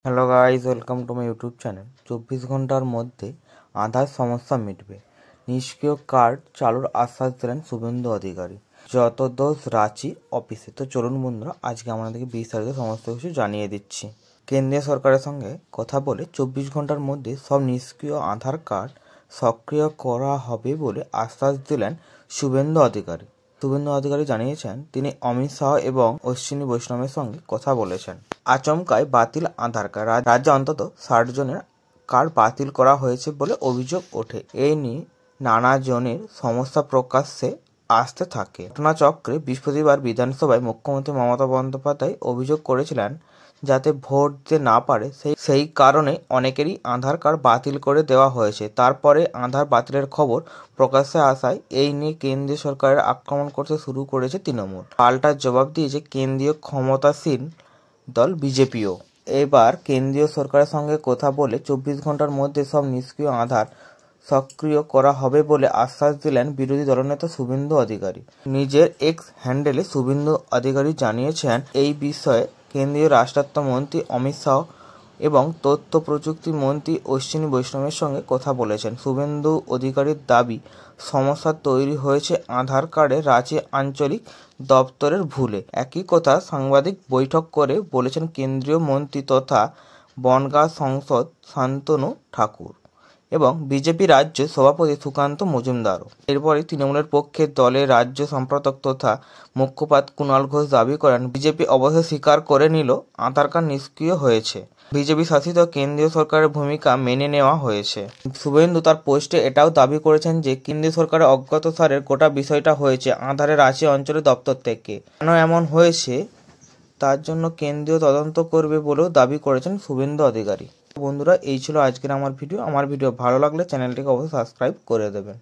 Hello guys, welcome to my YouTube channel. 24 ঘন্টার মধ্যে আধার সমস্যা মিটবে, নিষ্ক্রিয় কার্ড চালুর আশ্বাস দিলেন শুভেন্দু অধিকারী। যত দোষ রাঁচি অফিসে। তো চলুন বন্ধুরা, আজকে আমাদেরকে বিস্তারিত সমস্ত কিছু জানিয়ে দিচ্ছি। কেন্দ্রীয় সরকারের সঙ্গে কথা বলে 24 ঘন্টার মধ্যে সব নিষ্ক্রিয় আধার কার্ড সক্রিয় করা হবে বলে আশ্বাস দিলেন শুভেন্দু অধিকারী। শুভেন্দু অধিকারী জানিয়েছেন, তিনি অমিত শাহ এবং অশ্বিনী বৈষ্ণবের সঙ্গে কথা বলেছেন। আচমকায় বাতিল আধার কার্ড। রাজ্যে অন্তত 60 জনের কার্ড বাতিল করা হয়েছে বলে অভিযোগ ওঠে। এই নিয়ে নানা জনের সমস্যা প্রকাশ্যে আসতে থাকে। ঘটনাচক্রে বৃহস্পতিবার বিধানসভায় মুখ্যমন্ত্রী মমতা বন্দ্যোপাধ্যায় অভিযোগ করেছিলেন, যাতে ভোট দিতে না পারে সেই কারণে অনেকেরই আধার কার্ড বাতিল করে দেওয়া হয়েছে। তারপরে আধার বাতিলের খবর প্রকাশ্যে আসায় এই নিয়ে কেন্দ্রীয় সরকারের আক্রমণ করতে শুরু করেছে তৃণমূল। পাল্টা জবাব দিয়েছে কেন্দ্রীয় ক্ষমতাসীন দল বিজেপিও। এবার কেন্দ্রীয় সরকারের সঙ্গে কথা বলে 24 ঘন্টার মধ্যে সব নিষ্ক্রিয় আধার সক্রিয় করা হবে বলে আশ্বাস দিলেন বিরোধী দলনেতা শুভেন্দু অধিকারী। নিজের এক্স হ্যান্ডেলে শুভেন্দু অধিকারী জানিয়েছেন, এই বিষয়ে কেন্দ্রীয় রাষ্ট্রমন্ত্রী অমিত শাহ এবং তথ্য প্রযুক্তি মন্ত্রী অশ্বিনী বৈষ্ণবের সঙ্গে কথা বলেছেন। শুভেন্দু অধিকারীর দাবি, সমস্যা তৈরি হয়েছে আধার কার্ডে রাঁচি আঞ্চলিক দপ্তরের ভুলে। একই কথা সাংবাদিক বৈঠক করে বলেছেন কেন্দ্রীয় মন্ত্রী তথা বনগাঁ সাংসদ শান্তনু ঠাকুর এবং বিজেপি রাজ্য সভাপতি সুকান্ত মজুমদারও। এরপরই তৃণমূলের পক্ষে দলের রাজ্য সম্পাদক তথা মুখপাত্র কুণাল ঘোষ দাবি করেন, বিজেপি অবশ্যই স্বীকার করে নিল আধার কার্ড নিষ্ক্রিয় হয়েছে। বিজেপি শাসিত কেন্দ্রীয় সরকারের ভূমিকা মেনে নেওয়া হয়েছে। শুভেন্দু তার পোস্টে এটাও দাবি করেছেন যে কেন্দ্রীয় সরকারের অজ্ঞাতসারের গোটা বিষয়টা হয়েছে আধারের রাঁচি অঞ্চলের দপ্তর থেকে। কেন এমন হয়েছে তার জন্য কেন্দ্রীয় তদন্ত করবে বলেও দাবি করেছেন শুভেন্দু অধিকারী। বন্ধুরা, এই ছিল আজকের আমার ভিডিও। আমার ভিডিও ভালো লাগলে চ্যানেলটিকে অবশ্যই সাবস্ক্রাইব করে দেবেন।